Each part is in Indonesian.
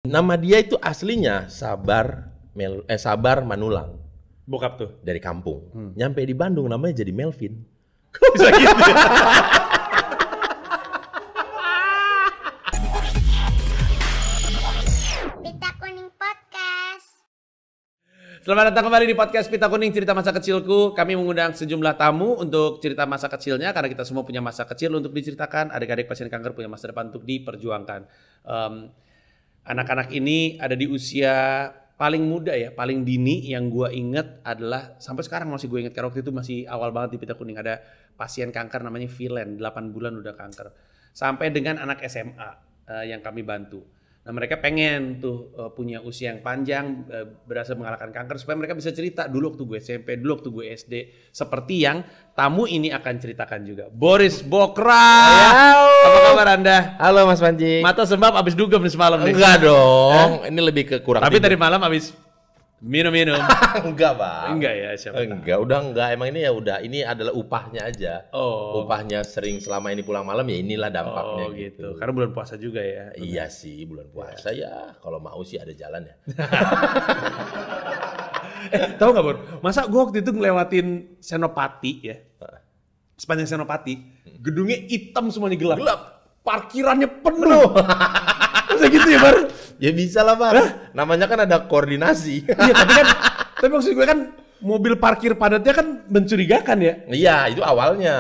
Nama dia itu aslinya Sabar Manulang. Bokap tuh. Dari kampung. Nyampe di Bandung namanya jadi Melvin. Kok bisa gitu ya? Pita Kuning Podcast. Selamat datang kembali di podcast Pita Kuning Cerita Masa Kecilku. Kami mengundang sejumlah tamu untuk cerita masa kecilnya karena kita semua punya masa kecil untuk diceritakan. Adik-adik pasien kanker punya masa depan untuk diperjuangkan. Anak-anak ini ada di usia paling muda ya, paling dini yang gue inget adalah sampai sekarang masih gue inget karena waktu itu masih awal banget di Pita Kuning ada pasien kanker namanya Vilen, 8 bulan udah kanker. Sampai dengan anak SMA yang kami bantu. Nah mereka pengen tuh punya usia yang panjang, berhasil mengalahkan kanker supaya mereka bisa cerita dulu waktu gue SMP, dulu waktu gue SD. Seperti yang tamu ini akan ceritakan juga. Boris Bokra. Apa kabar Anda? Halo Mas Panji. Mata sembab abis dugem nih semalam nih. Enggak dong, ini lebih ke kurang Tapi tidur. tadi malam abis minum-minum. Enggak Bang. Enggak ya siapa tahu. Enggak, udah enggak. Emang ini ya udah, ini adalah upahnya aja. Oh. Upahnya sering selama ini pulang malam ya inilah dampaknya Oh gitu. Karena bulan puasa juga ya. Iya sih, bulan puasa ya. Kalau mau sih ada jalan ya. Tahu nggak Bor? Masa gue waktu itu ngelewatin Senopati ya. Sepanjang Senopati, gedungnya hitam semuanya gelap. Gelap. Parkirannya penuh. Bisa gitu ya Bar? Ya bisa lah Bang. Namanya kan ada koordinasi. Iya tapi maksud gue kan mobil parkir padatnya kan mencurigakan ya. Iya, itu awalnya.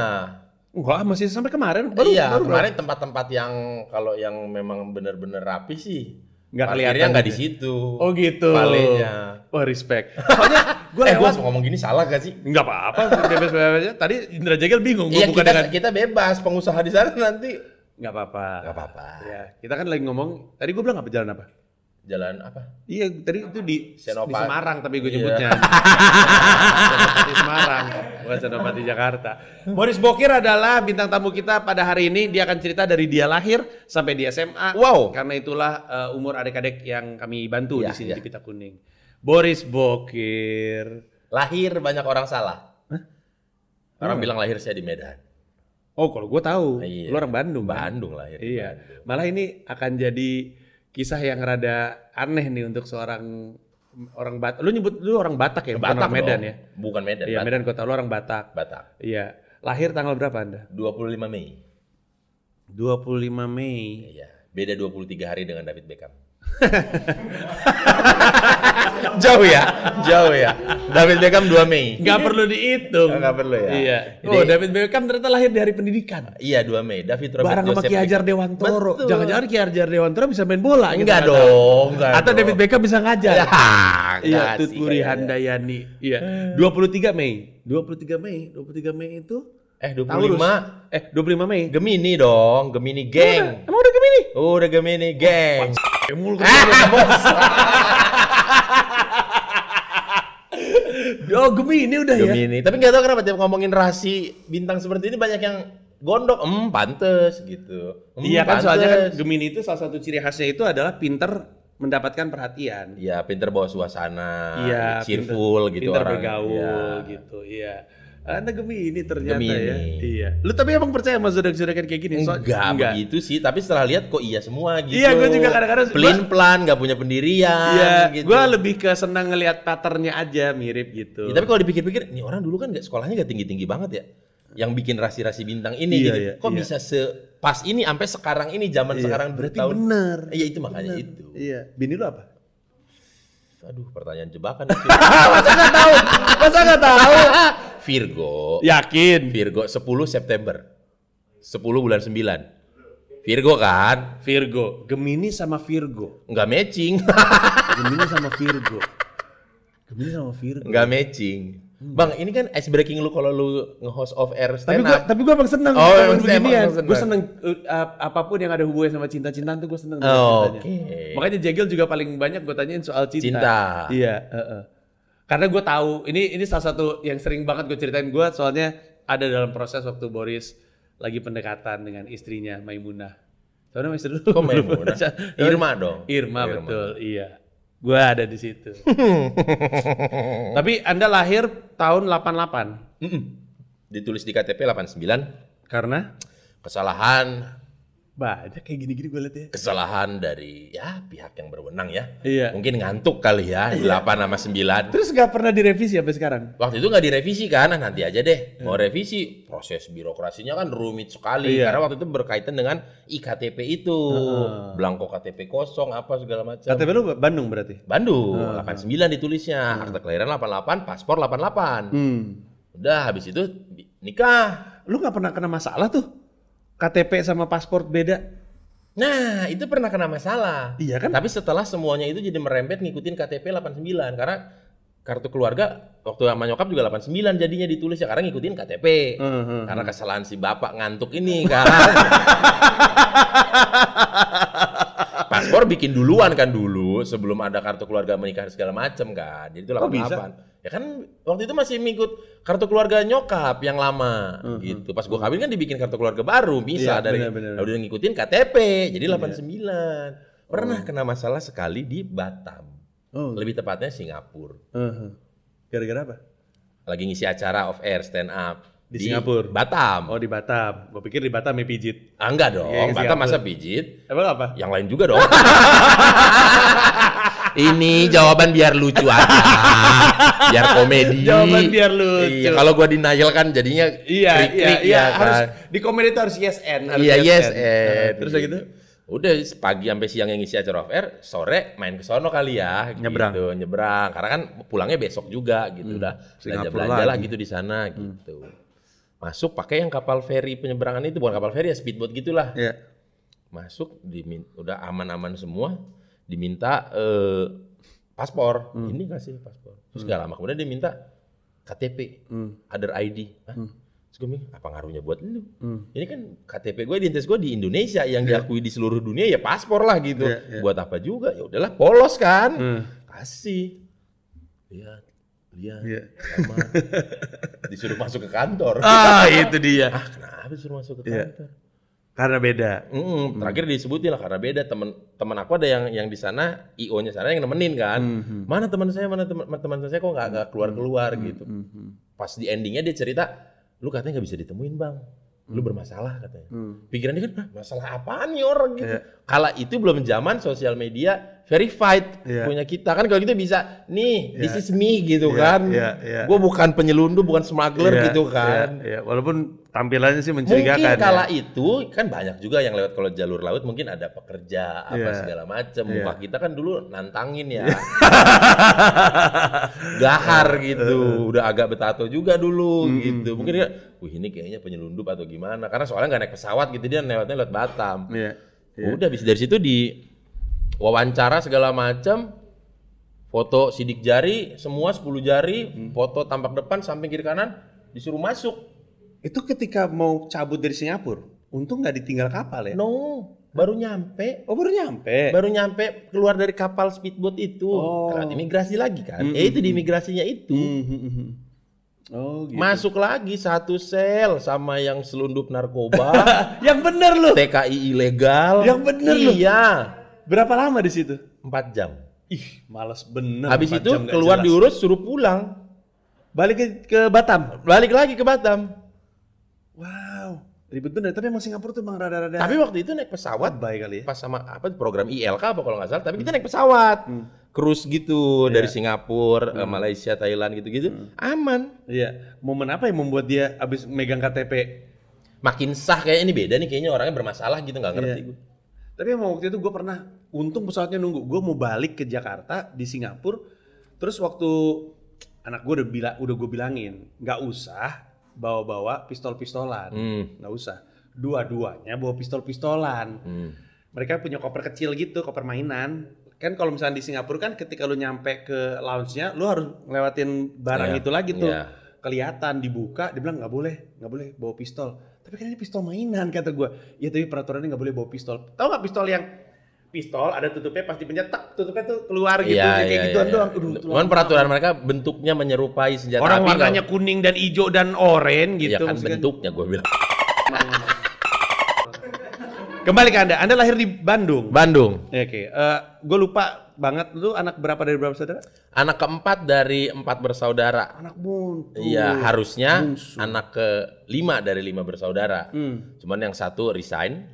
Enggak, masih sampai kemarin. Baru kemarin tempat-tempat yang kalau yang memang benar-benar rapi sih. Nggak Parkirnya kelihatan nggak gitu. di situ. Oh gitu. Palenya. Wah respect. Soalnya gue Gue lewat. ngomong gini salah gak sih? Enggak apa-apa, bebas-bebas aja. Tadi Indra Jegel bingung. Iya Bukan kita bebas, pengusaha di sana nanti. Nggak apa-apa. Nggak apa-apa. Ya, kita kan lagi ngomong. Tadi gue bilang apa jalan apa? Jalan apa? Iya, tadi itu di Senopati. Semarang tapi gue Iya. nyebutnya. Senopati Semarang, bukan Senopati Jakarta. Boris Bokir adalah bintang tamu kita pada hari ini. Dia akan cerita dari dia lahir sampai di SMA. Wow. Karena itulah umur adik-adik yang kami bantu Iya, di sini iya. di Pita Kuning. Boris Bokir. Lahir banyak orang salah. Orang Hmm. bilang lahir saya di Medan. Oh, kalau gue tahu, Iya. lu orang Bandung. kan? Bandung lahir. di Iya. Bandung. Malah ini akan jadi kisah yang rada aneh nih untuk seorang orang Batak. Lu nyebut lu orang Batak ya, bukan Batak orang Medan dong. ya? Bukan Medan. Iya, Batak. Medan kota lu orang Batak. Batak. Iya. Lahir tanggal berapa Anda? 25 Mei. 25 Mei. Iya. Beda 23 hari dengan David Beckham. Jauh ya. David Beckham 2 Mei. Nggak perlu dihitung. Nggak perlu ya. Iya. Jadi- Oh, David Beckham ternyata lahir di hari pendidikan. Iya 2 Mei. David Robert Bareng sama Joseph Ki Hajar Beckham. Dewantoro. Betul. Jangan-jangan Ki Hajar Dewantoro bisa main bola. gitu, Enggak nggak tahu. dong. Enggak Atau dong. David Beckham bisa ngajar. Ya, Iya, enggak Tut sih Puri kayaknya. Handayani. Iya. 23 Mei. 23 Mei itu 25. Taurus. 25 Mei. Gemini dong. Gemini geng. Emang udah Gemini? Udah Gemini geng. Emul Bos. Oh, Gemini udah ya. Gemini. Tapi nggak tahu kenapa tiap ngomongin rasi bintang seperti ini banyak yang gondok. Pantes gitu. Iya kan soalnya kan pantes. Gemini itu salah satu ciri khasnya itu adalah pinter mendapatkan perhatian. Iya, pinter bawa suasana. Iya, cheerful gitu pinter orang. bergaul Iya. gitu. Iya. Anda Gemini ternyata Gemini. ya. Iya. Lu tapi emang percaya sama zodiak-zodiakan kayak gini? Enggak begitu sih, tapi setelah lihat kok iya semua gitu. Iya, gue juga kadang-kadang pelin-pelan, nggak punya pendirian. Iya, gitu. gue lebih ke senang ngelihat patternnya aja mirip gitu. Ya, tapi kalau dipikir-pikir, nih orang dulu kan sekolahnya nggak tinggi-tinggi banget ya. Yang bikin rasi-rasi bintang ini Iya, gitu. iya, Kok iya. bisa sepas ini sampai sekarang ini zaman Iya, sekarang berarti bertahun. bener. Iya itu makanya itu. Iya. Bini lu apa? Aduh, pertanyaan jebakan itu. Masa nggak tahu? Virgo. Yakin. Virgo 10 September. 10 bulan 9. Virgo kan? Virgo. Gemini sama Virgo. Nggak matching. Gemini sama Virgo. Gemini sama Virgo. Nggak matching. Bang, ini kan ice breaking lu kalau lu nge-host off air stand up. Tapi gue emang seneng. Oh, emang beginian. seneng. Gue seneng apapun yang ada hubungannya sama cinta-cintaan tuh gue seneng. Oh, ceritanya. oke. Makanya Jegel juga paling banyak gue tanyain soal cinta. Cinta. Iya. Karena gue tahu ini salah satu yang sering banget gue ceritain gue soalnya ada dalam proses waktu Boris lagi pendekatan dengan istrinya Maimunah. Soalnya istri dulu. Kok Maimunah? Irma dong. Irma betul. Iya. Gue ada di situ. Tapi Anda lahir tahun 88. Ditulis di KTP 89. Karena Kesalahan Banyak kayak gini-gini gue liat ya. Kesalahan dari ya pihak yang berwenang ya. Iya. Mungkin ngantuk kali ya, 8 sama 9. Terus nggak pernah direvisi sampai sekarang? Waktu itu nggak direvisi kan, nah, nanti aja deh. Mau revisi, proses birokrasinya kan rumit sekali. Iya. Karena waktu itu berkaitan dengan IKTP itu. Belangko KTP kosong, apa segala macam. KTP lu Bandung berarti? Bandung, 89 ditulisnya. Akta kelahiran 88, paspor 88. Udah, habis itu nikah. Lu nggak pernah kena masalah tuh? KTP sama paspor beda? Nah, itu pernah kena masalah. Iya kan? Tapi setelah semuanya itu jadi merembet ngikutin KTP 89. Karena kartu keluarga waktu sama nyokap juga 89 jadinya ditulis ya. Karena ngikutin KTP. Karena kesalahan si bapak ngantuk ini kan. Paspor bikin duluan kan dulu sebelum ada kartu keluarga menikah segala macem kan. Jadi itu 88. Ya kan waktu itu masih ngikut kartu keluarga nyokap yang lama gitu. Pas gua kawin kan dibikin kartu keluarga baru bisa Iya, dari bener. udah ngikutin KTP. Jadi 89. Pernah kena masalah sekali di Batam. Lebih tepatnya Singapura. Gara-gara apa? Lagi ngisi acara off air stand up Di Singapura? Batam. Oh di Batam. Gue pikir di Batam ya pijit. Enggak dong. Iya, Batam Singapura. masa pijit? Emang apa? Yang lain juga dong. Ini jawaban biar lucu aja. Biar komedi. Jawaban biar lucu. Iya, kalau gua denial kan jadinya krik-krik ya kan. Harus di komedi itu harus yes and. Iya, yes and. Terus udah gitu? Udah pagi sampai siang yang ngisi acara off air, sore main ke sono kali ya. Nyebrang. Gitu, nyebrang. Karena kan pulangnya besok juga gitu udah. Singapura Belanja lah lagi. gitu di sana gitu. Masuk pakai yang kapal feri penyeberangan itu, bukan kapal feri ya, speedboat gitulah. Iya. Masuk udah aman-aman semua, diminta paspor. Ini kasih paspor. Terus gak lama kemudian dia minta KTP, other ID. Hah? Terus gue mikir, apa ngaruhnya buat lu? Ini kan KTP gue, identitas gue di Indonesia yang diakui di seluruh dunia ya paspor lah gitu. Buat apa juga? Ya udahlah polos kan. Kasih. Lihat. Sama. Disuruh masuk ke kantor. Itu dia. Kenapa disuruh masuk ke kantor? Karena beda. Terakhir disebutin lah karena beda. Teman aku ada yang di sana, IO-nya sana yang nemenin kan. Mana teman saya kok nggak keluar gitu. Pas di endingnya dia cerita, lu katanya nggak bisa ditemuin bang, lu bermasalah katanya. Pikiran dia kan, masalah apaan nih orang gitu. Kala itu belum zaman sosial media verified punya kita kan, kalau gitu bisa nih this is me gitu kan. Gue bukan penyelundup, bukan smuggler gitu kan. Walaupun tampilannya sih mencurigakan. Mungkin kala itu kan banyak juga yang lewat kalau jalur laut mungkin ada pekerja apa segala macam. Muka kita kan dulu nantangin ya. Gahar gitu. Udah agak betato juga dulu gitu. Mungkin dia, wih ini kayaknya penyelundup atau gimana. Karena soalnya nggak naik pesawat gitu, dia lewatnya lewat Batam. Udah habis dari situ di wawancara segala macam. Foto sidik jari, semua 10 jari, foto tampak depan, samping kiri kanan, disuruh masuk. Itu ketika mau cabut dari Singapura, untung nggak ditinggal kapal ya? No, baru nyampe. Oh baru nyampe? Baru nyampe keluar dari kapal speedboat itu. Lewat imigrasi lagi kan. Itu di imigrasinya itu. Oh gitu. Masuk lagi satu sel sama yang selundup narkoba. Yang bener lu? TKI ilegal. Yang bener lu? Iya. Berapa lama di situ? 4 jam. Ih, males bener. Habis 4 itu jam nggak keluar jelas. diurus suruh pulang. Balik ke Batam? Balik lagi ke Batam. Wow, ribet bener. Tapi emang Singapura tuh emang rada-rada Tapi waktu itu naik pesawat. baik kali ya. Pas sama apa program ILK apa kalau nggak salah, tapi kita naik pesawat cruise gitu dari Singapura, Malaysia, Thailand gitu-gitu, aman. Iya, momen apa yang membuat dia abis megang KTP? Makin sah kayak ini beda nih kayaknya orangnya bermasalah gitu nggak ngerti gue. Tapi emang waktu itu gue pernah, untung pesawatnya nunggu. Gue mau balik ke Jakarta di Singapura, terus waktu anak gue udah gue bilangin nggak usah bawa-bawa pistol-pistolan, nggak usah. Dua-duanya bawa pistol-pistolan. Mereka punya koper kecil gitu, koper mainan. Kan kalau misalnya di Singapura kan ketika lu nyampe ke lounge-nya, lu harus ngelewatin barang itu lagi tuh. Kelihatan dibuka, dia bilang nggak boleh bawa pistol. Tapi kan ini pistol mainan kata gue. Ya tapi peraturannya nggak boleh bawa pistol. Tahu nggak pistol yang pistol ada tutupnya pasti pencet tutupnya tuh keluar gitu kayak gituan doang. Cuman peraturan mereka bentuknya menyerupai senjata orang api. warnanya kuning dan hijau dan oranye gitu. Ya kan bentuknya gue bilang. Kembali ke Anda lahir di Bandung. Bandung. Oke, gue lupa banget, lu anak berapa dari berapa saudara? Anak keempat dari 4 bersaudara. Anak buntu. Iya, harusnya anak ke-5 dari 5 bersaudara. Cuman yang satu resign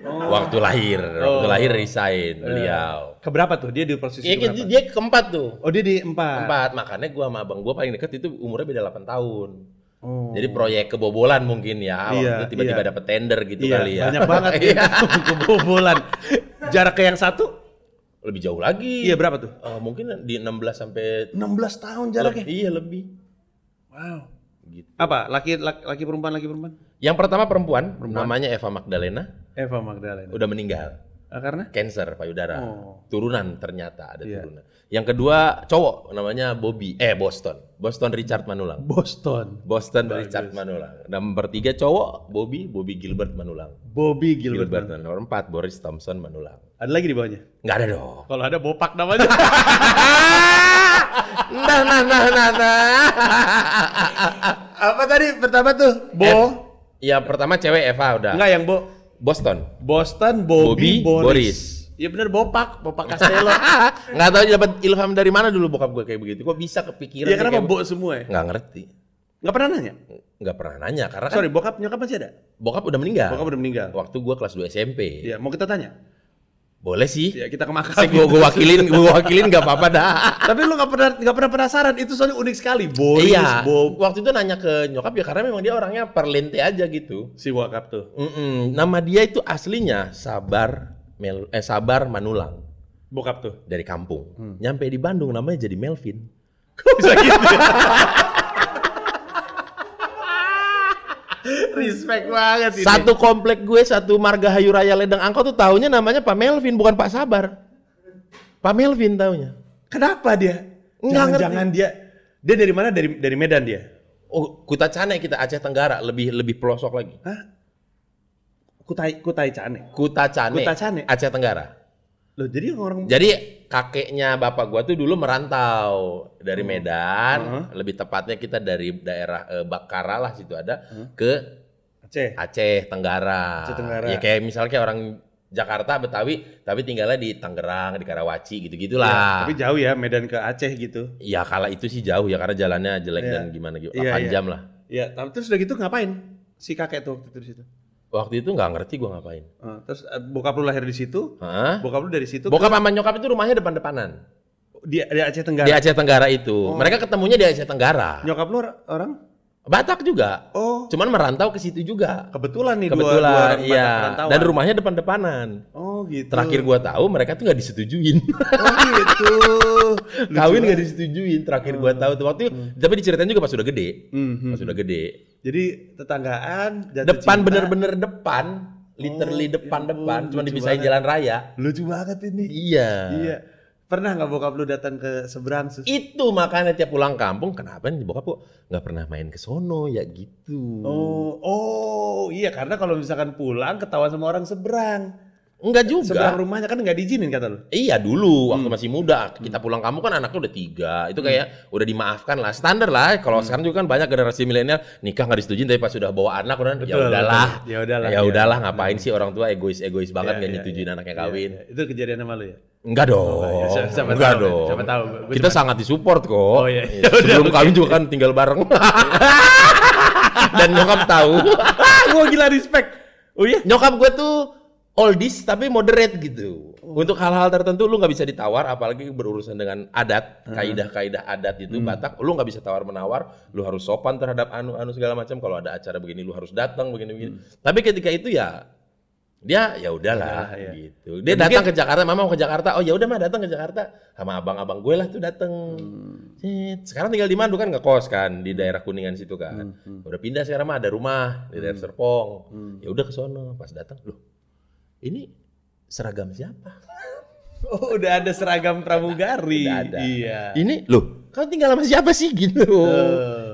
Waktu lahir resign beliau. Keberapa tuh? Dia di posisi Iya, keberapa? dia keempat tuh. Oh, dia di 4. Makanya gua sama abang gua paling deket itu umurnya beda 8 tahun. Oh. Jadi proyek kebobolan mungkin ya. Waktu Iya, itu tiba-tiba iya. dapet tender gitu Iya, kali ya. banyak banget ya. Kebobolan. Jarak ke yang satu? Lebih jauh lagi. Iya, berapa tuh? Mungkin di 16 sampai 16 tahun jaraknya. Iya, lebih. Wow. Gitu. Apa? Laki perempuan? Yang pertama perempuan, namanya Eva Magdalena, Eva Magdalena. udah meninggal. Karena? Cancer payudara. Oh. Turunan ternyata ada Iya. turunan. Yang kedua cowok namanya Boston Richard Manulang. Boston Richard Manulang. Nomor 3 cowok Bobby Gilbert Manulang. Bobby Gilbert. Nomor 4 Boris Thompson Manulang. Ada lagi di bawahnya? Nggak ada dong. Kalau ada Bopak namanya. Nah. Apa tadi pertama tuh? Ya pertama cewek Eva udah. Enggak, yang Boston, Bobby, Boris. Iya bener, Bopak Castello. Nggak tahu dapat ilham dari mana dulu bokap gue kayak begitu. Kok bisa kepikiran? Iya, kenapa kayak Bo semua ya? Nggak ngerti. Nggak pernah nanya? Nggak pernah nanya karena kan Sorry, nyokap masih ada? bokap udah meninggal. Bokap udah meninggal. Waktu gue kelas 2 SMP. Iya, mau kita tanya? Boleh sih. Ya, kita ke makam. Gue wakilin nggak apa-apa dah. Tapi lu nggak pernah penasaran, itu soalnya unik sekali. Boris, Iya. Bob. Waktu itu nanya ke nyokap ya karena memang dia orangnya perlente aja gitu. Si bokap tuh. Nama dia itu aslinya Sabar Manulang. Bokap tuh. Dari kampung. Nyampe di Bandung namanya jadi Melvin. Kok bisa gitu ya? Respect banget ini. Satu komplek gue, satu marga Hayu Raya Ledeng Angkot tuh taunya namanya Pak Melvin, bukan Pak Sabar. Pak Melvin taunya. Kenapa dia? Jangan-jangan dia dari mana? Dari Medan dia? Oh, Kutacane kita Aceh Tenggara, lebih pelosok lagi. Hah? Kutai Cane. Kutacane Aceh Tenggara. Loh, Jadi kakeknya bapak gua tuh dulu merantau dari Medan, lebih tepatnya kita dari daerah Bakara lah situ ada ke Aceh Tenggara. Ya kayak misalnya kayak orang Jakarta Betawi tapi tinggalnya di Tangerang, di Karawaci gitu-gitulah. Ya, tapi jauh ya Medan ke Aceh gitu. Ya kala itu sih jauh ya karena jalannya jelek dan gimana 8 jam lah. Iya, tapi terus udah gitu ngapain si kakek tuh waktu itu di situ? Waktu itu nggak ngerti gua ngapain. Terus bokap lu lahir di situ? Bokap lu dari situ? Bokap sama nyokap itu rumahnya depan-depanan. Di Aceh Tenggara? Di Aceh Tenggara itu. Mereka ketemunya di Aceh Tenggara. Nyokap lu orang? Batak juga. Oh. Cuman merantau ke situ juga. Kebetulan nih Kebetulan, dua orang Batak iya. perantauan. Dan rumahnya depan-depanan. Oh gitu. Terakhir gua tahu mereka tuh nggak disetujuin. Oh gitu. Kawin nggak disetujuin. Terakhir gua tahu tuh waktu tapi diceritain juga pas udah gede. Pas udah gede. Jadi tetanggaan. Depan bener-bener depan. Literally depan. Cuma dipisahin jalan raya. Lucu banget ini. Iya. Pernah nggak bokap lu datang ke seberang? Itu makanya tiap pulang kampung, kenapa nih bokap lu nggak pernah main ke sono ya gitu. Oh iya, karena kalau misalkan pulang ketahuan sama orang seberang. Enggak juga. Seberang rumahnya kan nggak diizinin kata lu. Iya dulu waktu masih muda kita pulang kampung kan anaknya udah 3 itu kayak udah dimaafkan lah standar lah kalau sekarang juga kan banyak generasi milenial nikah nggak disetujuin tapi pas sudah bawa anak udah ya udahlah ngapain sih orang tua egois banget nggak nyetujuin anaknya kawin. Itu kejadian sama lu ya? Enggak dong. Siapa tahu. Kita sangat disupport kok. Oh iya. Sebelum kawin juga kan tinggal bareng. Dan nyokap tahu. Gua gila respect. Oh iya. Nyokap gue tuh oldies tapi moderate gitu. Untuk hal-hal tertentu lu nggak bisa ditawar, apalagi berurusan dengan adat, kaidah-kaidah adat itu Batak, lu nggak bisa tawar-menawar, lu harus sopan terhadap anu segala macam. Kalau ada acara begini lu harus datang begini. Tapi ketika itu ya dia ya udahlah gitu. Dia datang ke Jakarta, mama mau ke Jakarta. Oh ya udah mah datang ke Jakarta sama abang-abang gue lah tuh datang. Sekarang tinggal di Mandu kan ngekos kan di daerah Kuningan situ kan. Udah pindah sekarang mah ada rumah di daerah Serpong. Ya udah ke sono, pas datang loh. Ini seragam siapa? Oh, udah ada seragam pramugari. Udah ada. Iya. Ini loh, kau tinggal sama siapa sih gitu?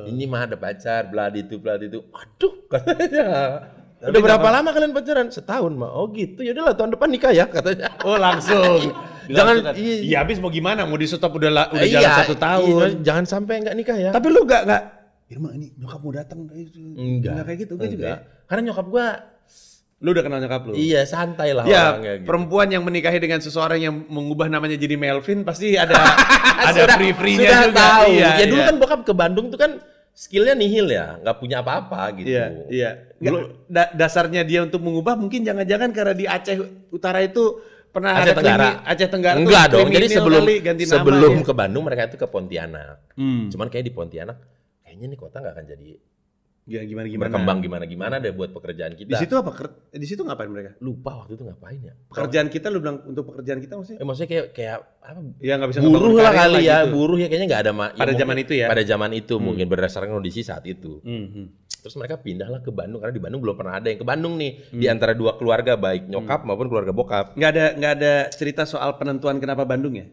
Ini mah ada pacar, belad itu. Aduh, katanya. Udah berapa lama kalian pacaran? Setahun mah. Oh gitu. Ya udahlah tahun depan nikah ya katanya. Oh langsung. Jangan iya habis mau gimana? Mau di stop udah jalan 1 tahun. Jangan sampai enggak nikah ya. Tapi lu enggak Irma ini nyokap mau datang enggak kayak gitu juga ya? Karena nyokap gua lu udah kenal nyokap lu? Iya, santai lah ya, orangnya gitu. Perempuan yang menikahi dengan seseorang yang mengubah namanya jadi Melvin pasti ada free-free-nya juga. Tahu. Iya, ya dulu kan bokap ke Bandung tuh kan skillnya nihil ya, nggak punya apa-apa gitu. Iya. Dasarnya dia untuk mengubah mungkin jangan-jangan karena di Aceh Utara itu pernah Aceh ada Tenggara. Aceh Tenggara tuh Enggak dong. Jadi kriminal sebelum kali, ganti nama sebelum dia. ke Bandung mereka itu ke Pontianak. Hmm. Cuman kayak di Pontianak kayaknya nih kota nggak akan jadi Ya, gimana berkembang gimana deh buat pekerjaan Di kita. situ apa? Di situ ngapain mereka? Lupa waktu itu ngapain ya? Pekerjaan kita lu bilang untuk pekerjaan kita maksudnya? Maksudnya kayak apa? Ya nggak bisa Buruh ngebangun lah karir kali ya, gitu. buruh ya kayaknya nggak ada Pada zaman itu ya? Pada zaman itu mungkin berdasarkan kondisi saat itu. Hmm. Terus mereka pindahlah ke Bandung karena di Bandung belum pernah ada yang ke Bandung nih di antara dua keluarga baik nyokap maupun keluarga bokap. Nggak ada cerita soal penentuan kenapa Bandung ya?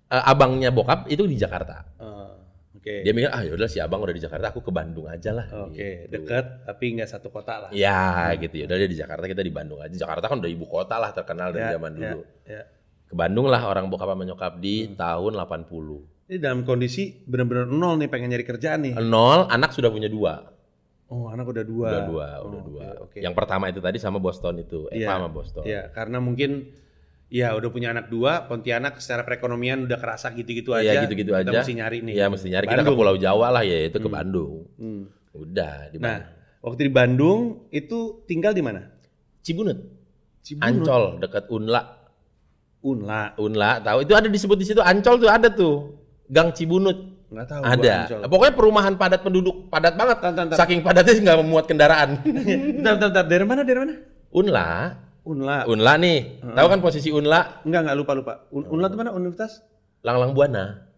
Abangnya bokap itu di Jakarta. Oke. Dia mikir ya udah si abang udah di Jakarta aku ke Bandung aja lah. Oke, gitu. dekat tapi nggak satu kota lah. Ya gitu ya udah dia di Jakarta kita di Bandung aja. Jakarta kan udah ibu kota lah terkenal dari zaman dulu. Ya. Ke Bandung lah orang bokap sama nyokap di tahun 80. Ini dalam kondisi benar-benar nol nih pengen nyari kerjaan nih. 0 anak sudah punya 2. Oh, anak udah dua. Udah dua. Oke. Yang pertama itu tadi sama Boston itu, Eva sama Boston. Iya, karena mungkin ya udah punya anak 2, Pontianak secara perekonomian udah kerasa gitu-gitu aja. Iya gitu-gitu kita aja. mesti nyari nih. Iya mesti nyari. Kita ke Bandung. Pulau Jawa lah ya itu ke Bandung. Udah di Nah, Bandung. waktu di Bandung itu tinggal di mana? Cibunut. Ancol dekat Unla tahu itu ada disebut di situ Ancol tuh ada tuh Gang Cibunut. Nggak tahu. Ada. Ancol. Pokoknya perumahan padat penduduk padat banget. Bentar. Saking padatnya nggak memuat kendaraan. Bentar. Dari mana? Unla Unla. nih. Tahu kan posisi Unla? Enggak lupa. Unla itu mana? Universitas? Langlang Buana.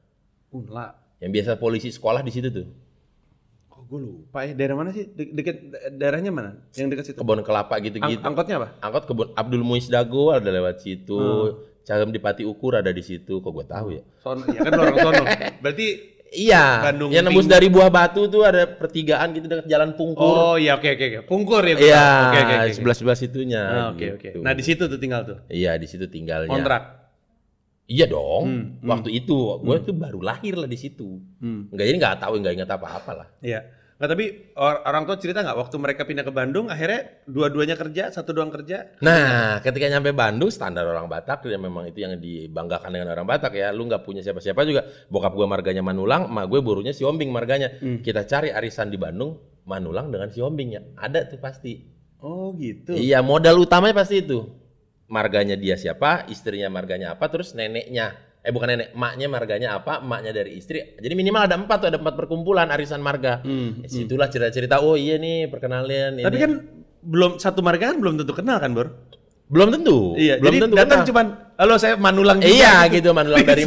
Unla. Yang biasa polisi sekolah di situ tuh. Oh, gue lupa ya. Daerah mana sih? Dekat daerahnya mana? Yang dekat situ. Kebun kelapa gitu-gitu. Angkotnya apa? Angkot kebun Abdul Muiz Dago ada lewat situ. Cagem di Pati Ukur ada di situ. Kok gue tahu ya? Sono. Ya kan lu orang sono. Berarti Iya. Bandung yang nembus Timur. dari Buah Batu tuh ada pertigaan gitu dekat Jalan Pungkur. oh iya oke. Pungkur ya. gua Iya. tahu. Oke. Sebelah situnya. Oke. gitu. Nah, di situ tuh tinggal tuh. Iya di situ tinggalnya. Kontrak. Iya dong. Waktu itu gue tuh baru lahir lah di situ. Nggak ingat apa-apa lah. Iya. Nah, tapi orang tua cerita nggak waktu mereka pindah ke Bandung akhirnya dua-duanya kerja, satu doang kerja? Nah, ketika nyampe Bandung, standar orang Batak ya memang itu yang dibanggakan dengan orang Batak ya. Lu nggak punya siapa-siapa juga. Bokap gue marganya Manulang, emak gue burunya Siombing marganya. Kita cari arisan di Bandung, Manulang dengan Siombing ya. Ada tuh pasti. Oh gitu. Iya, modal utamanya pasti itu. Marganya dia siapa, istrinya marganya apa, terus neneknya. Bukan nenek, emaknya marganya apa, emaknya dari istri. Jadi minimal ada 4 tuh, ada 4 perkumpulan arisan marga. Situlah cerita-cerita, oh iya nih perkenalan. Tapi kan belum satu marga kan belum tentu kenal kan, Bor? Belum tentu. Iya, belum jadi tentu datang kenal. cuman, halo saya Manulang juga. Iya gitu, Manulang dari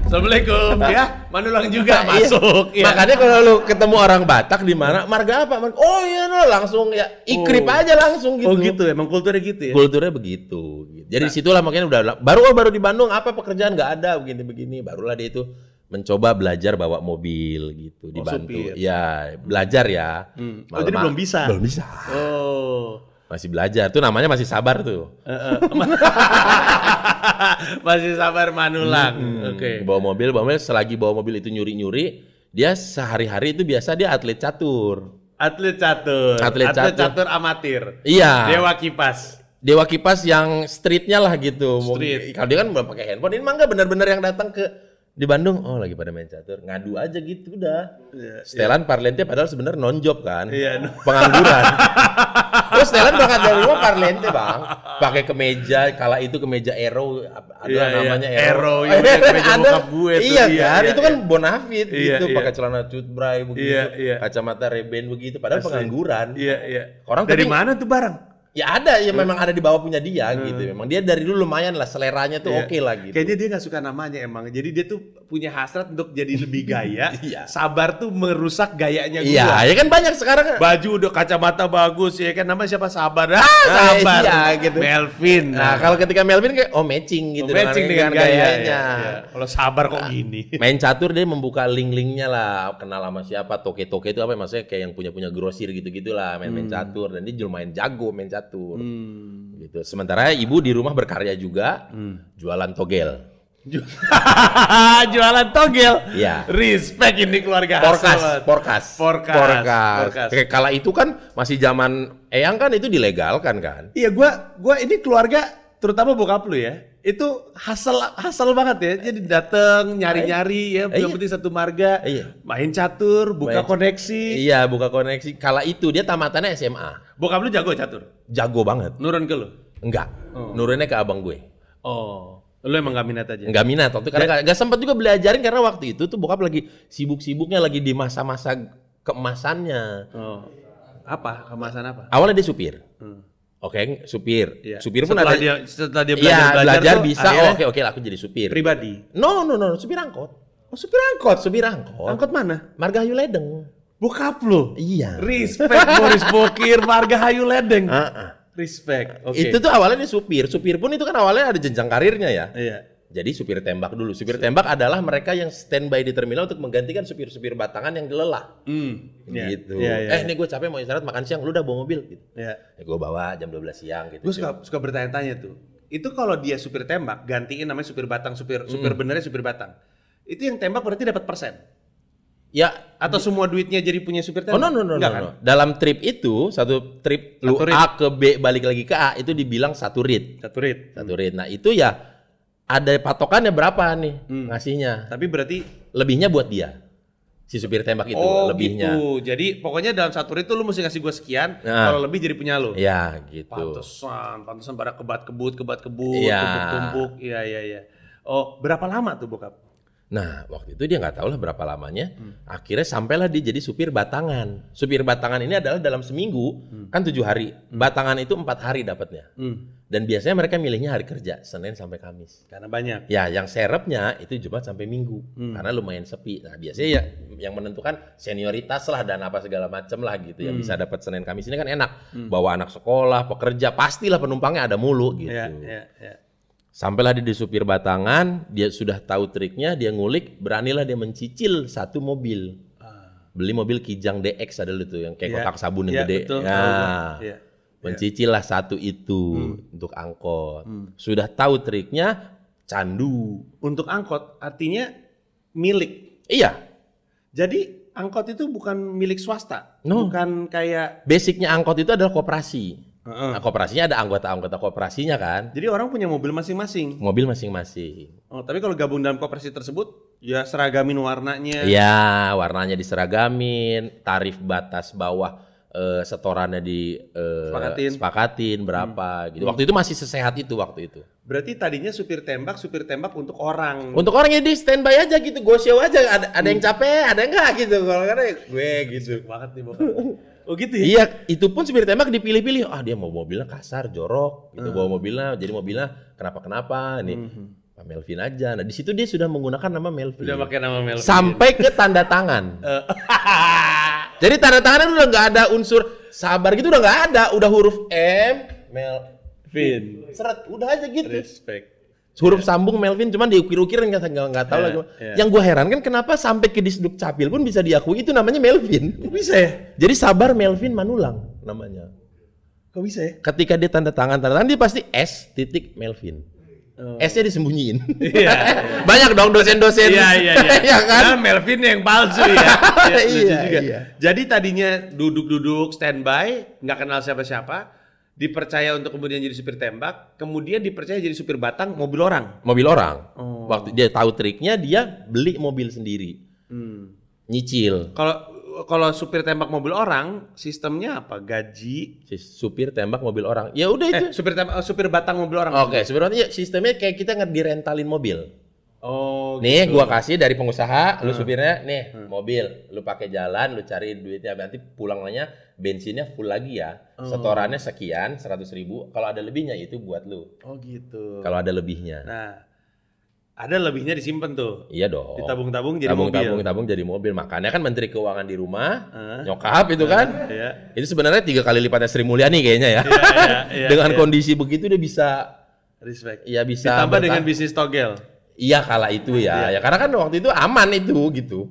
Assalamualaikum, ya Manulang juga Iya. masuk. Iya. Makanya kalau lu ketemu orang Batak di mana, marga apa? Oh iya no, langsung ya ikrip aja langsung gitu. Oh gitu, emang kulturnya gitu ya? Kulturnya begitu. Jadi situlah makanya udah baru di Bandung apa pekerjaan nggak ada begini-begini. Barulah dia itu mencoba belajar bawa mobil gitu dibantu. supir. Ya belajar ya. Oh, jadi belum bisa? Belum bisa. Oh. Masih belajar. Tuh namanya masih sabar tuh. Masih sabar Manulang. Oke. Bawa mobil, selagi bawa mobil itu nyuri-nyuri, dia sehari-hari itu biasa dia atlet catur. Atlet catur. Atlet catur. amatir. Iya. Dewa kipas. yang streetnya lah gitu. Street. Kalau dia kan belum pakai handphone, ini mah nggak benar-benar yang datang ke di Bandung. Oh lagi pada main catur, ngadu aja gitu udah. Setelan Parlente padahal sebenarnya non job kan, pengangguran. Terus setelan berangkat dari rumah Parlente bang, pakai kemeja, kala itu kemeja Aero, ada namanya Aero. Kemeja bokap gue tuh. Iya kan, itu kan bonafit Iya, gitu, iya. pakai celana cutbray begitu, Iya. kacamata Ray-Ban begitu, padahal pengangguran. Iya. Orang Dari tapi- mana tuh barang? Ya ada, ya memang ada di bawah punya dia gitu. Memang dia dari dulu lumayan lah, seleranya tuh oke lah gitu. Kayaknya dia nggak suka namanya emang. Jadi dia tuh punya hasrat untuk jadi lebih gaya. Iya. Sabar tuh merusak gayanya gua. Iya, ya kan banyak sekarang. Baju udah kacamata bagus ya kan, namanya siapa? Sabar. Sabar. Iya, gitu. Melvin. Nah, kalau ketika Melvin kayak matching gitu matching dengan gayanya. Iya. Kalau sabar kok gini. Main catur dia membuka link-linknya lah, kenal sama siapa, toke-toke itu apa maksudnya kayak yang punya grosir gitu-gitu lah, main catur, dan dia lumayan jago main catur. Gitu. Sementara ibu di rumah berkarya juga, jualan togel. Jualan togel. Iya. Respect ini keluarga Hasselhoff. Porkas. Kayak kala itu kan masih zaman Eyang kan itu dilegalkan kan. Iya, gua ini keluarga terutama bokap lu ya. Itu hasil banget ya. Jadi datang nyari-nyari ya, yang penting satu marga, main catur, buka koneksi. Iya, buka koneksi. Kala itu dia tamatannya SMA. Bokap lu jago catur? Jago banget. Nurun ke lu? Enggak. Nurunnya ke abang gue. Oh, lu emang gak minat aja? Enggak minat waktu karena gak sempat juga belajarin karena waktu itu tuh bokap lagi sibuk-sibuknya lagi di masa-masa keemasannya. Oh. Apa? Kemasan apa? Awalnya dia supir. Oke, supir. Iya. Supir pun setelah dia belajar tuh, bisa. akhirnya Oke, aku jadi supir. pribadi. No, supir angkot. Oh, supir angkot. Supir angkot. Angkot mana? Margahayu Ledeng. Bokap lu. Iya. Respect Boris Bokir, Margahayu Ledeng. Respect. Oke. Itu tuh awalnya dia supir. Supir pun itu kan awalnya ada jenjang karirnya ya. Iya. Jadi supir tembak dulu. Supir tembak adalah mereka yang standby di terminal untuk menggantikan supir-supir batangan yang lelah. Gitu. Ini gue capek mau istirahat makan siang, lu udah bawa mobil gitu. Iya. Ya gue bawa jam 12 siang gitu. Gue suka bertanya-tanya tuh. Itu kalau dia supir tembak, gantiin namanya supir batang, supir benernya supir batang. Itu yang tembak berarti dapat persen. Ya, Atau semua duitnya jadi punya supir oh tembak? no. Kan? Dalam trip itu, satu trip lu A ke B balik lagi ke A itu dibilang satu rit. Satu rit. Nah, itu ya ada patokannya berapa nih ngasihnya. Tapi berarti Lebihnya buat dia. Si supir tembak itu lebihnya. Gitu. Jadi pokoknya dalam satu rit tuh lu mesti ngasih gue sekian, kalau lebih jadi punya lu. Ya, gitu. Pantesan pada kebat-kebut, Iya. tumpuk-tumpuk. Iya. Oh, berapa lama tuh bokap? Nah, waktu itu dia nggak tahu lah berapa lamanya. Akhirnya sampailah dia jadi supir batangan. Supir batangan ini adalah dalam seminggu, kan 7 hari. Batangan itu 4 hari dapatnya. Dan biasanya mereka milihnya hari kerja, Senin sampai Kamis. Karena banyak. Ya, yang serepnya itu Jumat sampai Minggu. Karena lumayan sepi. Nah, biasanya ya yang menentukan senioritas lah dan apa segala macem lah gitu. Yang bisa dapat Senin Kamis ini kan enak. Bawa anak sekolah, pekerja, pastilah penumpangnya ada mulu gitu. Iya. Sampailah dia di supir batangan, dia sudah tahu triknya, dia ngulik, beranilah dia mencicil satu mobil. Beli mobil Kijang DX ada tuh yang kayak kotak sabun yang gede. Betul. Ya. Mencicil lah satu itu untuk angkot. Sudah tahu triknya, candu. Untuk angkot artinya milik. Iya. Jadi angkot itu bukan milik swasta. No. Bukan kayak Basicnya angkot itu adalah koperasi. Nah, koperasinya ada anggota-anggota koperasinya kan. jadi orang punya mobil masing-masing. Mobil masing-masing. Oh, tapi kalau gabung dalam koperasi tersebut ya seragamin warnanya. Iya, warnanya diseragamin, tarif batas bawah setorannya sepakatin berapa gitu. Waktu itu masih sesehat itu waktu itu. Berarti tadinya supir tembak untuk orang. Untuk orang yang di standby aja gitu, go show aja. Ada yang capek, ada yang enggak gitu. Kalau karena gue gitu. Banget nih bokap. Oh gitu ya? Iya, itu pun supir tembak dipilih-pilih. Dia mau mobilnya kasar, jorok, gitu. Bawa mobilnya, jadi mobilnya kenapa nih. Pak Melvin aja. Nah, di situ dia sudah menggunakan nama Melvin. Udah pakai nama Melvin. Sampai ke tanda tangan. Jadi tanda tangannya udah nggak ada unsur sabar gitu, udah nggak ada. Udah huruf M, Melvin. Seret, udah aja gitu. Respect. Huruf sambung Melvin, cuman diukir-ukir nggak tahu lagi. Yang gue heran kan kenapa sampai ke Disduk Capil pun bisa diakui itu namanya Melvin. Kok bisa ya? Jadi Sabar Melvin Manulang namanya. Kok bisa ya? Ketika dia tanda tangan dia pasti S titik Melvin. S-nya disembunyiin. Iya. Banyak dong dosen-dosen. Iya. Ya kan? Nah, Melvin yang palsu ya. Iya. Jadi tadinya duduk-duduk standby, nggak kenal siapa-siapa, dipercaya untuk kemudian jadi supir tembak, kemudian dipercaya jadi supir batang mobil orang. Waktu dia tahu triknya, dia beli mobil sendiri. Nyicil. Kalau supir tembak mobil orang, sistemnya apa? Gaji? Supir tembak mobil orang. Ya udah itu. Supir batang mobil orang. Oke, supir batang ya sistemnya kayak kita direntalin mobil. Oh, nih gitu. Gua kasih dari pengusaha, lu supirnya, nih mobil, lu pakai jalan, lu cari duitnya, nanti pulangnya bensinnya full lagi ya. Setorannya sekian, 100.000. Kalau ada lebihnya itu buat lu. Oh gitu. Kalau ada lebihnya. Nah, ada lebihnya disimpan tuh. Iya dong. Ditabung-tabung jadi mobil. Tabung jadi mobil. Makanya kan Menteri Keuangan di rumah, nyokap itu kan. Iya. Itu sebenarnya 3 kali lipatnya Sri Mulyani kayaknya ya. Iya, dengan kondisi begitu dia bisa. Respect. Iya bisa. Ditambah dengan bisnis togel. Iya kala itu ya. Ya karena kan waktu itu aman itu gitu.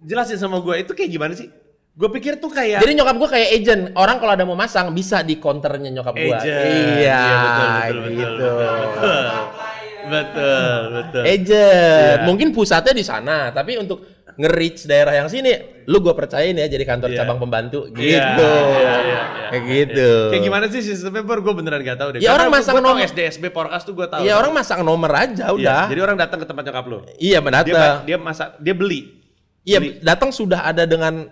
Jelasin sama gue itu kayak gimana sih? Gue pikir tuh kayak. Jadi nyokap gue kayak agent. Orang kalau ada mau masang bisa di counternya nyokap gue. Iya betul. Agent. Mungkin pusatnya di sana, tapi untuk nge-reach daerah yang sini, lu gue percayain ya jadi kantor cabang pembantu gitu. Kayak gitu. Kayak gimana sih sistemnya, Bor? Gue beneran gak tahu deh. Ya, orang masang nomor SDSB Porkas tuh gue tahu. Iya, orang masang nomor aja udah. Jadi orang datang ke tempat nyokap lu. Iya, datang. Dia beli. Iya, datang sudah ada dengan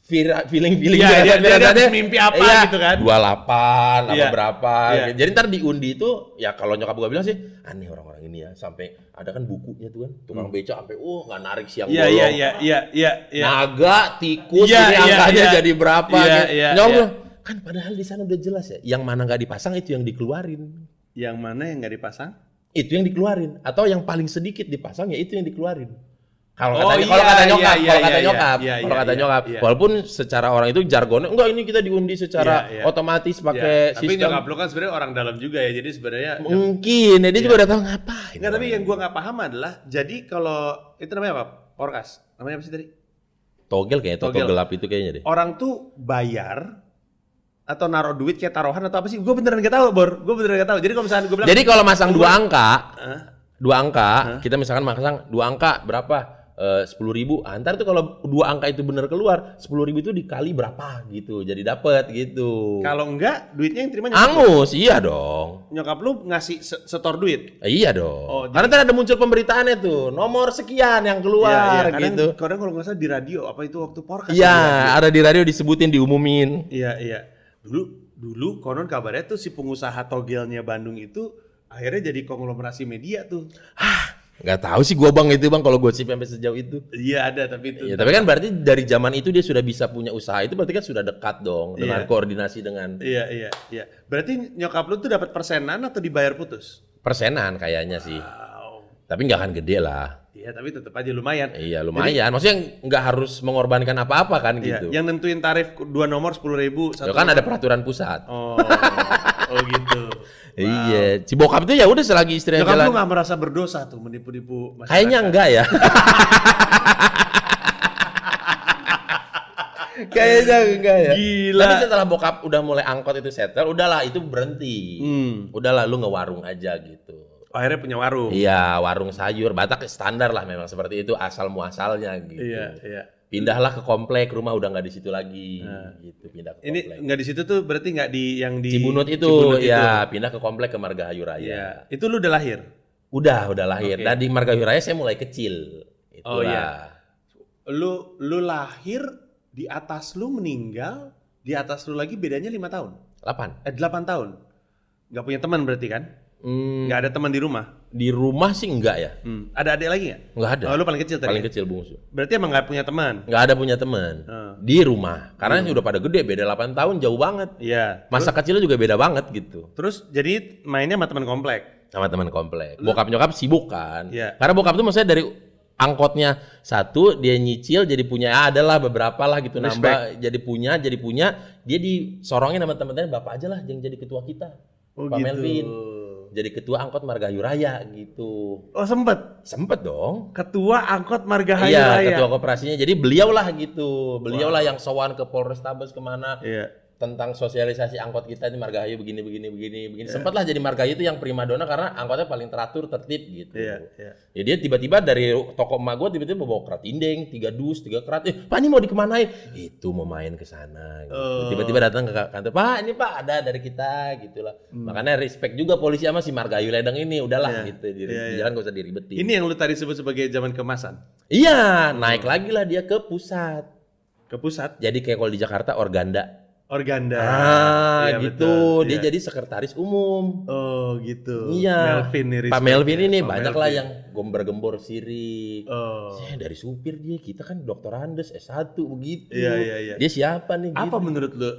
feeling-feeling dia mimpi apa gitu kan. 28 apa berapa. Jadi ntar diundi itu ya kalau nyokap gua bilang sih aneh orang-orang ini ya, sampai ada kan bukunya tuh kan tukang beca sampai nggak narik siang bolong. Iya. Naga, tikus ini angkanya jadi berapa gitu. Nyokap bilang, kan padahal di sana udah jelas ya, yang mana nggak dipasang itu yang dikeluarin. Yang mana yang nggak dipasang? Itu yang dikeluarin, atau yang paling sedikit dipasang ya itu yang dikeluarin. Kalau kata nyokap, walaupun secara orang itu jargonnya enggak, ini kita diundi secara otomatis pakai sistem. Tapi nyokap lu kan sebenarnya orang dalam juga ya, jadi sebenarnya mungkin dia juga udah tahu ngapain. Enggak, tapi yang gua nggak paham adalah, jadi kalau itu namanya apa? Porkas, namanya apa sih tadi? Togel kayaknya, togel gelap itu kayaknya deh. Orang tuh bayar atau naruh duit kayak taruhan atau apa sih? Gue beneran gak tahu, Bor. Gue beneran gak tahu. Jadi kalau misalnya gue bilang, jadi kalau masang dua angka, kita misalkan masang 2 angka berapa? 10.000. Ntar tuh kalau 2 angka itu bener keluar, 10.000 itu dikali berapa gitu, jadi dapet gitu. Kalau enggak, duitnya yang terima nyokap angus, iya dong. Nyokap lu ngasih setor duit? Iya dong. Karena tadi ada muncul pemberitaannya tuh, nomor sekian yang keluar gitu. Kadang kalau nggak salah di radio, apa itu waktu Porkas? Iya, ada di radio disebutin, diumumin. Iya. Dulu konon kabarnya tuh si pengusaha togelnya Bandung itu akhirnya jadi konglomerasi media tuh. Nggak tahu sih gua bang itu bang, kalau gosip sampai sejauh itu. Iya ada, tapi itu. Iya, tapi kan berarti dari zaman itu dia sudah bisa punya usaha, itu berarti kan sudah dekat dong dengan koordinasi dengan. Iya. Berarti nyokap lu tuh dapat persenan atau dibayar putus? Persenan kayaknya sih. Tapi nggak akan gede lah. Iya, tapi tetap aja lumayan. Iya lumayan. Maksudnya nggak harus mengorbankan apa-apa kan gitu. Yang nentuin tarif 2 nomor 10.000. Kan ada peraturan pusat. Oh gitu. Wow. Iya, si bokap itu ya udah selagi istrinya jalan. Nyokap lu nggak merasa berdosa tuh menipu-nipu masyarakat? Kayaknya enggak ya. Kayaknya enggak ya. Gila. Tapi setelah bokap udah mulai angkot itu settle, udahlah itu berhenti. Udahlah lu ngewarung aja gitu. Akhirnya punya warung. Iya, warung sayur. Batak standar lah memang seperti itu, asal muasalnya gitu. Iya. Pindahlah ke komplek, rumah udah nggak di situ lagi, gitu. Pindah ke komplek. Ini nggak di situ tuh berarti nggak di yang di Cibunut itu, ya pindah ke komplek ke Margahayu Raya. Iya. Itu lu udah lahir? Udah lahir. Dan di Margahayu Raya saya mulai kecil. Itulah. Oh iya. Lu lahir, di atas lu meninggal, di atas lu lagi bedanya 5 tahun? 8 tahun. Nggak punya teman berarti kan? Nggak ada teman di rumah? Di rumah sih enggak ya. Ada adik lagi nggak? Nggak ada. Oh, lu paling kecil tadi? Paling kecil bungsu. Berarti emang nggak punya teman? Nggak ada punya teman. Di rumah. Karena udah pada gede, beda 8 tahun jauh banget. Iya. Masa kecilnya juga beda banget gitu. Terus jadi mainnya sama teman komplek? Sama teman komplek. Bokap nyokap sibuk kan. Iya. Karena bokap tuh maksudnya dari angkotnya satu, dia nyicil jadi punya, adalah beberapa lah gitu. Nambah jadi punya. Dia disorongin sama teman-temannya, bapak aja lah yang jadi ketua kita. Oh, Pak gitu. Melvin. Jadi ketua angkot Margahayu Raya gitu. Oh sempet? Sempet dong. Ketua angkot Margahayu Raya? Iya, ketua koperasinya. Jadi beliau lah gitu. Beliau lah yang sowan ke Polrestabes kemana. Iya. Tentang sosialisasi angkot kita di Margahayu begini. Sempatlah jadi Margahayu itu yang primadona karena angkotnya paling teratur, tertib gitu. Iya. Ya dia tiba-tiba dari toko emak gue tiba-tiba bawa kerat indeng, 3 dus, 3 kerat. Pak ini mau dikemanain? Itu mau main ke sana gitu. Tiba-tiba datang ke kantor, Pak ini Pak ada dari kita gitulah. Makanya respect juga polisi sama si Margahayu Ledeng ini, udahlah gitu. Di jalan gak usah diribetin. Ini yang lu tadi sebut sebagai zaman keemasan? Iya, naik lagi lah dia ke pusat. Ke pusat? Jadi kayak kalau di Jakarta Organda. Iya, gitu. Betul. Dia jadi sekretaris umum. Oh gitu. Iya. Melvin nih. Pak Melvin ini Pak banyak Melvin lah yang gembor sirik. Oh. Dari supir dia, kita kan dokter Andes S1 begitu. Iya. Dia siapa nih? Apa gitu. menurut lu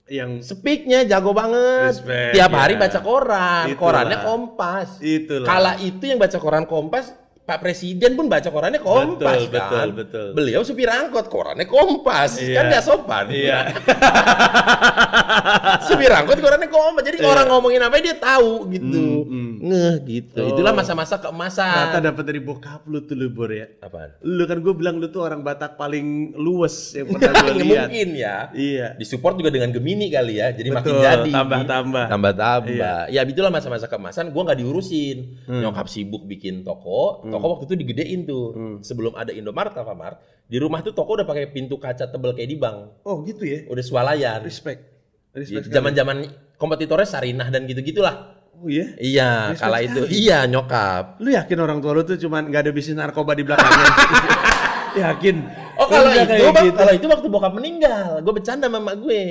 yang Speaknya jago banget. Respect, tiap hari baca koran. Itulah. Korannya Kompas. Itulah. Kala itu yang baca koran Kompas, Pak Presiden pun baca korannya Kompas. Betul. Beliau supir angkot, korannya Kompas. Iya. Kan nggak sopan. Iya. Supir angkot korannya Kompas. Jadi orang ngomongin apa dia tahu gitu. Ngeh gitu. Itulah masa-masa keemasan. Ternyata dapat dari bokap lu tuh lu Bor ya. Apaan? Lu kan gue bilang lu tuh orang Batak paling luwes yang pernah gue lihat. Mungkin ya. Iya. Disupport juga dengan Gemini kali ya. Jadi makin Betul, jadi. tambah-tambah. Tambah-tambah. Ya itulah masa-masa keemasan. Gua nggak diurusin. Nyokap sibuk bikin toko. Toko waktu itu digedein tuh. Sebelum ada Indomaret, Alfamart. Di rumah tuh toko udah pakai pintu kaca tebel kayak di bank. Oh gitu ya. Udah swalayan. Respect sekali. Zaman-zaman kompetitornya Sarinah dan gitu-gitulah. Oh iya? Iya, Respect kala itu. Iya, nyokap. Lu yakin orang tua lu tuh cuman nggak ada bisnis narkoba di belakangnya? Yakin? Oh kalau Lu udah itu, kayak Bang, gitu. kalau itu waktu bokap meninggal, gue bercanda sama emak gue.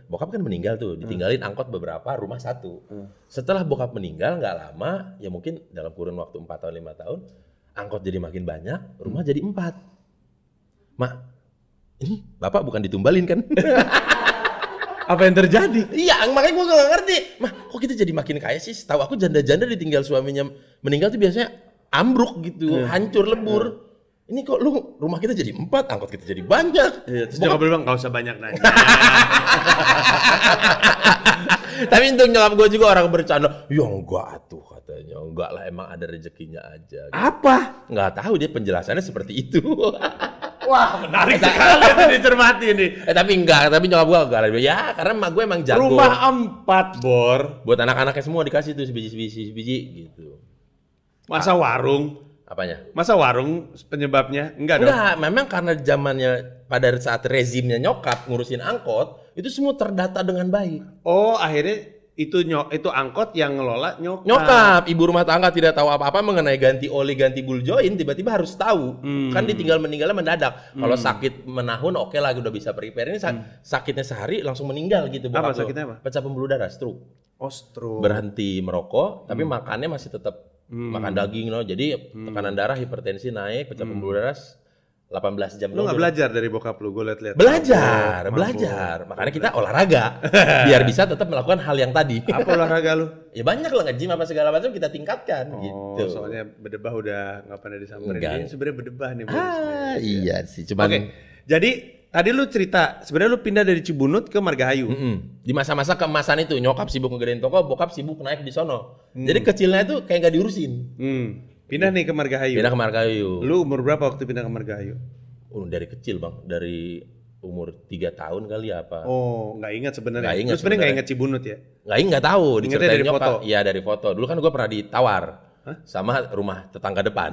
Bokap kan meninggal tuh, ditinggalin angkot beberapa, rumah satu. Setelah bokap meninggal nggak lama, ya mungkin dalam kurun waktu 4 tahun 5 tahun, angkot jadi makin banyak, rumah jadi 4. Mak, ini bapak bukan ditumbalin kan? Apa yang terjadi? Iya, makanya gue gak ngerti. Mah, kok kita jadi makin kaya sih? Setahu aku janda-janda ditinggal suaminya meninggal tuh biasanya ambruk gitu, hancur lebur. Ini kok lu rumah kita jadi 4, angkot kita jadi banyak. Iya, terus nyokap bilang nggak usah banyak nanya. Tapi untuk nyokap gue juga orang bercanda. Ya enggak tuh katanya. Enggak lah, emang ada rezekinya aja. Apa? Nggak tahu dia penjelasannya seperti itu. Wah, menarik sekali itu dicermati nih. Tapi nyokap gue enggak. Ya karena emak gue emang jago. Rumah 4, Bor. Buat anak-anaknya semua dikasih tuh sebiji gitu. Masa warung? Apanya? Masa warung penyebabnya? Enggak dong. Enggak, memang karena zamannya pada saat rezimnya nyokap ngurusin angkot, itu semua terdata dengan baik. Oh, akhirnya itu angkot yang ngelola nyokap. Nyokap, ibu rumah tangga tidak tahu apa-apa mengenai ganti oli, ganti bul join, tiba-tiba harus tahu. Kan ditinggal meninggalnya mendadak. Kalau sakit menahun oke lah udah bisa prepare. Ini sakitnya sehari langsung meninggal gitu. Apa sakitnya apa? Pecah pembuluh darah, stroke. Oh, stroke. Berhenti merokok, tapi makannya masih tetap makan daging loh. Jadi tekanan darah, hipertensi naik, pecah pembuluh darah 18 jam. Lu nggak belajar dari bokap lu? Gue liat-liat. Belajar. Makanya kita olahraga biar bisa tetap melakukan hal yang tadi. Apa olahraga lu? Ya banyak lah, nge-gym apa segala macam kita tingkatkan gitu. Soalnya bedebah udah nggak pernah disamperin. Enggak. Ini sebenarnya bedebah nih. Iya sih, cuman Oke. Jadi tadi lu cerita sebenarnya lu pindah dari Cibunut ke Margahayu. di masa-masa keemasan itu nyokap sibuk ngegedein toko, bokap sibuk naik di sono. Jadi kecilnya itu kayak nggak diurusin. Pindah nih ke Margahayu. Pindah ke Margahayu. Lu umur berapa waktu pindah ke Margahayu? Dari kecil bang, dari umur 3 tahun kali apa? Oh, nggak ingat sebenarnya. Nggak ingat Lu sebenarnya nggak ingat Cibunut ya? Nggak tahu. Ingatnya Diceritain dari nyokap. foto? Iya dari foto. Dulu kan gue pernah ditawar sama rumah tetangga depan.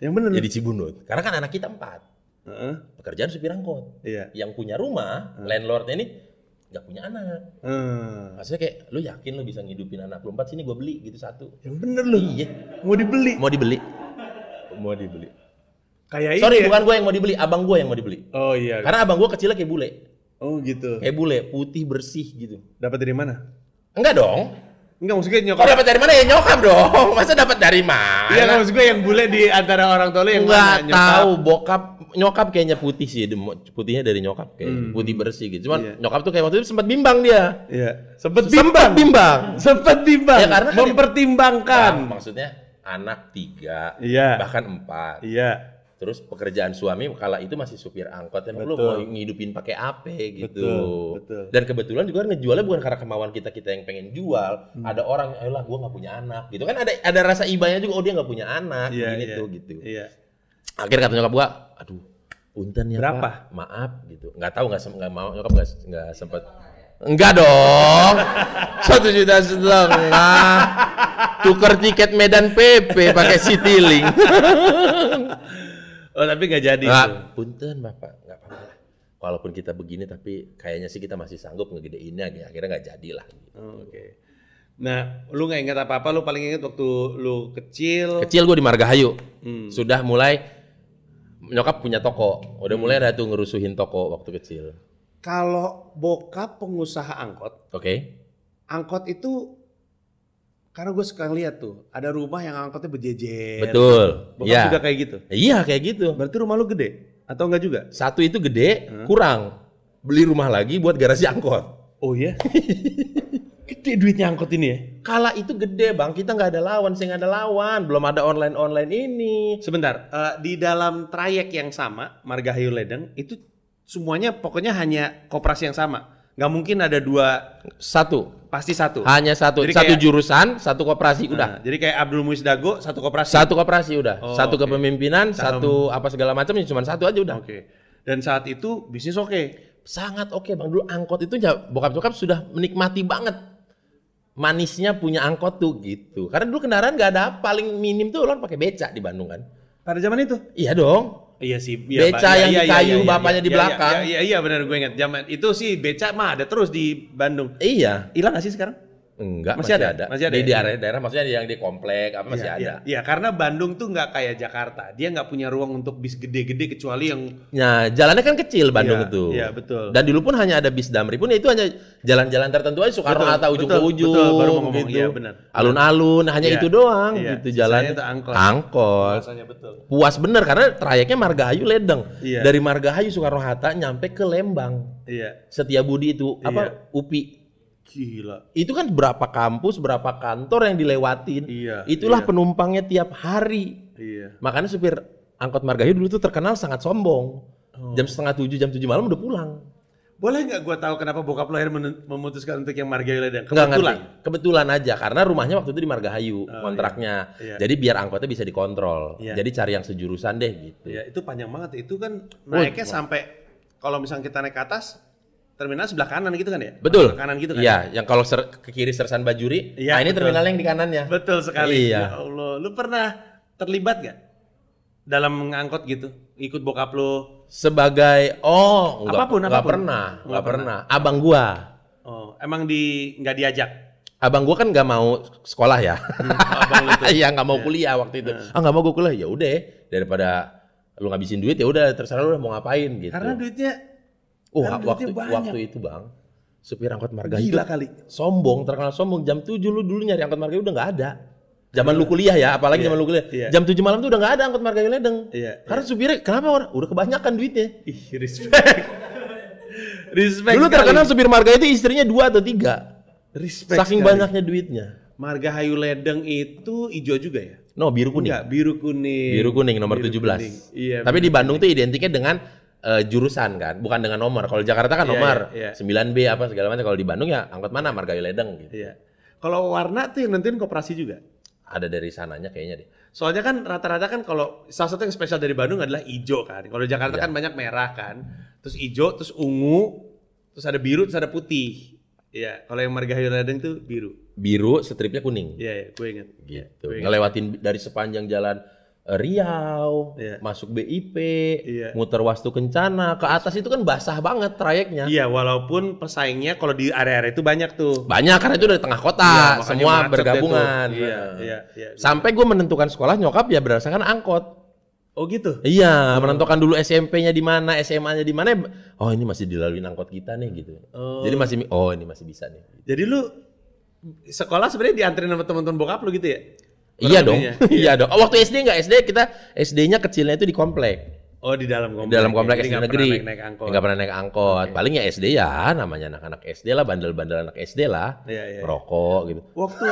Yang bener lu? Jadi Cibunut. Karena kan anak kita 4. Heeh. Pekerjaan supir angkot. Iya. Yang punya rumah, landlordnya ini nggak punya anak. Maksudnya kayak, lu yakin lu bisa ngidupin anak lu 4, sini gue beli gitu 1. Yang bener lu. Iya. Mau dibeli. Mau dibeli. Kayak ini. Sorry, ya? bukan gue yang mau dibeli, abang gue yang mau dibeli. Oh iya. Karena abang gue kecilnya kayak bule. Oh gitu. Kayak bule, putih bersih gitu. Dapat dari mana? Enggak dong. Enggak, maksudnya nyokap. Kalau dapat dari mana ya nyokap dong. Masa dapat dari mana? Iya, maksud gue yang bule di antara orang tua lu yang Enggak mana? Nyokap. tahu, nyokap kayaknya putih sih, putihnya dari nyokap kayak putih bersih gitu. Cuman nyokap tuh kayak waktu itu sempat bimbang dia. Iya. Sempat bimbang. bimbang. Ya, karena kan mempertimbangkan. Maksudnya anak 3, Iya. bahkan 4. Iya. Terus pekerjaan suami kala itu masih supir angkot, emang lu mau ngidupin pakai apa gitu. Betul. Dan kebetulan juga ngejualnya bukan karena kemauan kita yang pengen jual. Ada orang, ayolah gua nggak punya anak gitu kan, ada rasa ibanya juga, oh dia nggak punya anak, gitu. Iya. Akhirnya kata nyokap gua, aduh, punten ya Berapa? Pak, maaf gitu. Nggak tahu, nggak mau, nyokap nggak sempet. Enggak dong, 1,5 juta. Tuker tiket Medan PP pakai Citylink. Oh, tapi nggak jadi. Punten Bapak, nggak apa-apa lah. Walaupun kita begini, tapi kayaknya sih kita masih sanggup ngegedeinnya, akhirnya nggak jadi lah. Oke. Nah, lu nggak ingat apa-apa, lu paling ingat waktu lu kecil. Kecil gue di Margahayu, sudah mulai nyokap punya toko, udah mulai ada tuh ngerusuhin toko waktu kecil. Kalau bokap pengusaha angkot, angkot itu karena gue suka lihat tuh, ada rumah yang angkotnya berjejer. Betul. Bokap juga kayak gitu. Iya kayak gitu. Berarti rumah lu gede atau enggak juga? Satu itu gede, kurang. Beli rumah lagi buat garasi angkot. Oh iya? Gede duitnya angkot ini ya? Kala itu gede bang, kita nggak ada lawan, saya nggak ada lawan, belum ada online ini. Sebentar, di dalam trayek yang sama, Margahayu Ledeng, itu semuanya pokoknya hanya koperasi yang sama. Nggak mungkin ada dua. Satu. Pasti satu. Hanya satu. Jadi Satu kayak- jurusan, satu koperasi udah. Jadi kayak Abdul Muiz Dago satu koperasi. Satu koperasi udah. Oh, Satu oke. kepemimpinan, satu apa segala macam ya cuma satu aja udah. Oke. Dan saat itu bisnis oke. Sangat oke Bang. Dulu angkot itu ya bokap nyokap sudah menikmati banget manisnya punya angkot tuh gitu. Karena dulu kendaraan nggak ada, paling minim tuh orang pakai beca di Bandung kan. Pada zaman itu. Iya dong. Iya sih. Beca yang di kayu, bapaknya di belakang. Iya benar gue ingat. Zaman itu sih beca mah ada terus di Bandung. Iya. Hilang nggak sih sekarang? Enggak, Masih masih ada? ada. Masih ada Di ya? daerah maksudnya yang di komplek apa masih ada. Iya, karena Bandung tuh nggak kayak Jakarta. Dia nggak punya ruang untuk bis gede-gede kecuali yang Nah, jalannya kan kecil Bandung Iya, itu. iya, betul. Dan dulu pun hanya ada bis Damri pun itu hanya jalan-jalan tertentu aja Soekarno Betul, Hatta ujung betul, ke ujung betul, baru mau ngomong, gitu. iya, benar. Alun-alun hanya Iya, itu doang iya. gitu jalan. Sisanya itu angkot. Angkot. rasanya betul. Puas bener karena trayeknya Margahayu Ledeng. Iya. Dari Margahayu Soekarno Hatta nyampe ke Lembang. Iya, Setiabudi itu apa UPI. gila. Itu kan berapa kampus, berapa kantor yang dilewatin. Iya, Itulah iya. penumpangnya tiap hari. Iya. Makanya supir angkot Margahayu dulu tuh terkenal sangat sombong. Jam setengah 7, jam 7 malam udah pulang. Boleh nggak gue tahu kenapa bokap lo akhirnya memutuskan untuk yang Margahayu Ledeng? Nggak Kebetulan. ngerti. Kebetulan aja karena rumahnya waktu itu di Margahayu kontraknya. Iya. Jadi biar angkotnya bisa dikontrol. Iya. Jadi cari yang sejurusan deh gitu. Iya, itu panjang banget. Itu kan naiknya sampai kalau misalnya kita naik ke atas terminal sebelah kanan gitu kan ya? Betul. Sebelah kanan gitu kan? Iya, yang kalau ke kiri Sersan Bajuri, Iya, nah ini betul. terminal yang di kanannya. Betul sekali. Iya. Ya Allah, lu pernah terlibat gak dalam mengangkut gitu? Ikut bokap lu? Sebagai enggak, Apapun, enggak apapun. pernah, Nggak enggak pernah. Abang gua. Oh, emang nggak diajak? Abang gua kan nggak mau sekolah ya. Abang lu tuh. Iya, nggak mau kuliah waktu itu. Nggak mau gua kuliah. Ya udah, daripada lu ngabisin duit ya udah terserah lu mau ngapain gitu. Karena duitnya kan waktu duitnya banyak. itu Bang, supir angkot Margahayu gila itu kali. sombong, terkenal sombong. Jam 7 lu dulu nyari angkot Margahayu udah nggak ada. Zaman lu kuliah ya, apalagi Iya, zaman lu kuliah. iya. Jam 7 malam tuh udah nggak ada angkot Margahayu Ledeng. Iya, Karena supirnya kenapa orang? Udah kebanyakan duitnya. Ih, respect. Respect. Dulu sekali. terkenal supir Margahayu itu istrinya 2 atau 3. Respect Saking sekali. banyaknya duitnya. Margahayu Ledeng itu hijau juga ya? No, biru kuning. Enggak, biru kuning. Biru kuning nomor Biru 17. kuning. Iya. Tapi di Bandung tuh identiknya dengan jurusan kan, bukan dengan nomor. Kalau Jakarta kan Iya, nomor iya, iya. 9B apa segala macam. Kalau di Bandung ya angkot mana Margahayu Ledeng gitu. Iya. Kalau warna tuh yang nentuin koperasi juga. Ada dari sananya kayaknya deh. Soalnya kan rata-rata kan kalau salah satu yang spesial dari Bandung adalah hijau kan. Kalau di Jakarta Iya. kan banyak merah kan. Terus hijau, terus ungu, terus ada biru, terus ada putih. Iya, kalau yang Margahayu Ledeng tuh biru. Biru, stripnya kuning. Iya, iya, gue inget. Gitu. Gue inget. Ngelewatin dari sepanjang jalan Riau, Iya. masuk BIP, Iya. muter Wastu Kencana, ke atas itu kan basah banget trayeknya. Iya, walaupun pesaingnya kalau di area-area itu banyak tuh. Banyak karena itu dari tengah kota, Iya, makanya semua macet deh bergabungan. tuh. Iya, Nah. iya, iya. Sampai gue menentukan sekolah nyokap ya berdasarkan angkot. Oh gitu. Iya, menentukan dulu SMP-nya di mana, SMA-nya di mana. Oh, ini masih dilalui angkot kita nih gitu. Oh. Jadi ini masih bisa nih. Jadi lu sekolah sebenarnya dianterin sama teman-teman bokap lu gitu ya? Iya dong. Kurang lebihnya. Iya dong. Oh, waktu SD enggak, kita SD-nya kecilnya itu di komplek. Oh, di dalam komplek. Di dalam komplek Jadi SD nggak negeri. pernah naik angkot. Nggak pernah naik angkot. Paling ya SD ya, namanya anak-anak SD lah, bandel-bandel anak SD lah. Iya, iya. Rokok gitu. Waktu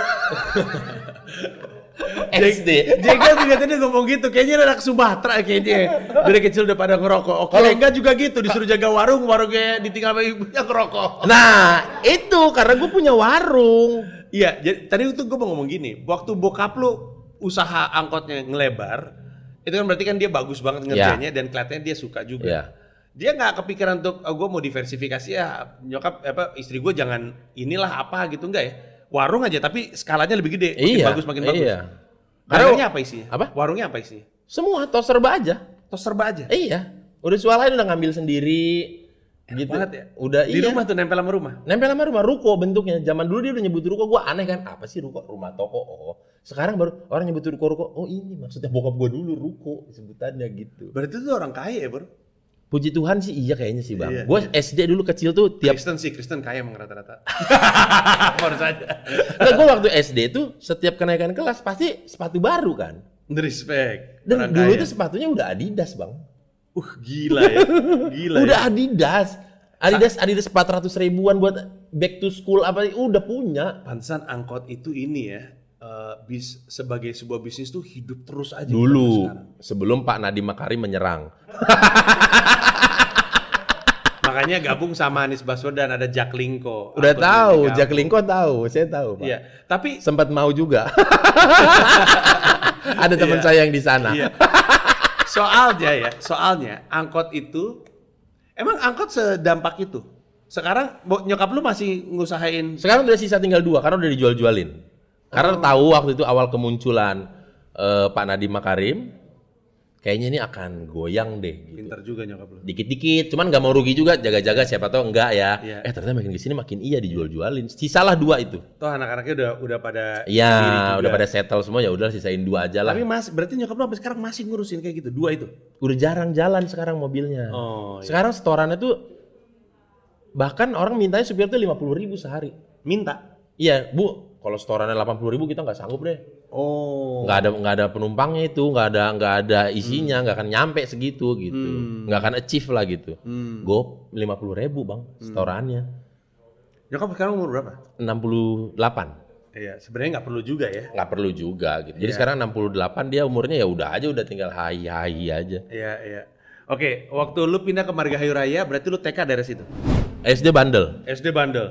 SD. Jega juga tadi ngomong gitu, kayaknya anak Sumatera kayaknya. Dari kecil udah pada ngerokok. Oke, Kalau- enggak juga gitu, disuruh jaga warungnya ditinggal sama ibunya ngerokok. Nah, itu karena gue punya warung. Iya, jadi tadi itu gue mau ngomong gini, waktu bokap lu usaha angkotnya ngelebar, itu kan berarti kan dia bagus banget ngerjainnya dan kelihatannya dia suka juga. Iya. Dia nggak kepikiran untuk gue mau diversifikasi ya nyokap istri gue jangan inilah apa gitu enggak ya. Warung aja tapi skalanya lebih gede, makin bagus makin bagus. Iya. Barangnya apa isinya? Apa? Warungnya apa isinya? Semua tos serba aja. Tos serba aja. Iya. Udah swalain udah ngambil sendiri. Gitu. Banget ya. Udah Di iya. rumah tuh nempel sama rumah. Nempel sama rumah, ruko bentuknya. Zaman dulu dia udah nyebut ruko, gua aneh kan. Apa sih ruko? Rumah toko. Oh. Sekarang baru orang nyebut ruko-ruko. Oh, ini maksudnya bokap gua dulu ruko sebutannya gitu. Berarti tuh orang kaya ya, Bro? Puji Tuhan sih iya kayaknya sih, Bang. Iya, Gua SD dulu kecil tuh tiap Kristen kaya emang rata-rata. Baru saja. Nah, gua waktu SD tuh setiap kenaikan kelas pasti sepatu baru kan. Respect. Dan Orang dulu kaya. tuh sepatunya udah Adidas, Bang. Gila ya. Gila Udah ya. Adidas 400 ribuan buat back to school apa udah punya. Pantesan angkot itu ini ya. Sebagai sebuah bisnis tuh hidup terus aja. Dulu sekarang. sebelum Pak Nadiem Makarim menyerang. Katanya gabung sama Anies Baswedan, ada Jaklingko. Udah Akunnya tahu, digabung. Jaklingko tahu, saya tahu, Pak. Iya, tapi Sempat mau juga. Ada teman Iya. saya yang di sana. iya. Soalnya angkot itu emang angkot sedampak itu. Sekarang nyokap lu masih ngusahain Sekarang udah sisa tinggal 2 karena udah dijual-jualin. Karena tahu waktu itu awal kemunculan Pak Nadiem Makarim, kayaknya ini akan goyang deh. Gitu. pintar juga nyokap lu. Dikit-dikit, cuman nggak mau rugi juga, jaga-jaga siapa tahu enggak ya. Iya. Ternyata makin kesini makin iya dijual-jualin. Sisalah 2 itu. Toh anak-anaknya udah pada diri Iya, juga. udah pada settle semua ya udah sisain 2 aja lah. Tapi berarti nyokap lu sampai sekarang masih ngurusin kayak gitu, 2 itu. Udah jarang jalan sekarang mobilnya. Oh, iya. Sekarang setorannya tuh bahkan orang mintanya supir tuh 50.000 sehari. Minta. Iya, Bu, kalau setorannya 80.000 kita nggak sanggup deh. Oh. Nggak ada penumpangnya itu, nggak ada isinya, nggak akan nyampe segitu gitu, nggak akan achieve lah gitu. Go 50.000 bang, setorannya Nyokap sekarang umur berapa? 68, Iya, sebenarnya nggak perlu juga ya. nggak perlu juga gitu. Jadi Iya. sekarang 68 dia umurnya ya udah aja, udah tinggal hai aja. Iya. Oke, waktu lu pindah ke Margahayu Raya, berarti lu TK dari situ. SD bandel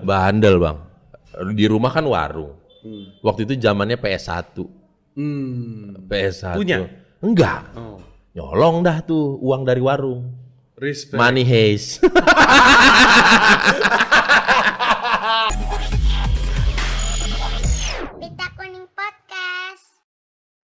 Bandel. bang. Di rumah kan warung. Waktu itu zamannya PS1. PS1. Punya? Enggak. Oh. Nyolong dah tuh uang dari warung. Respect. Money haze.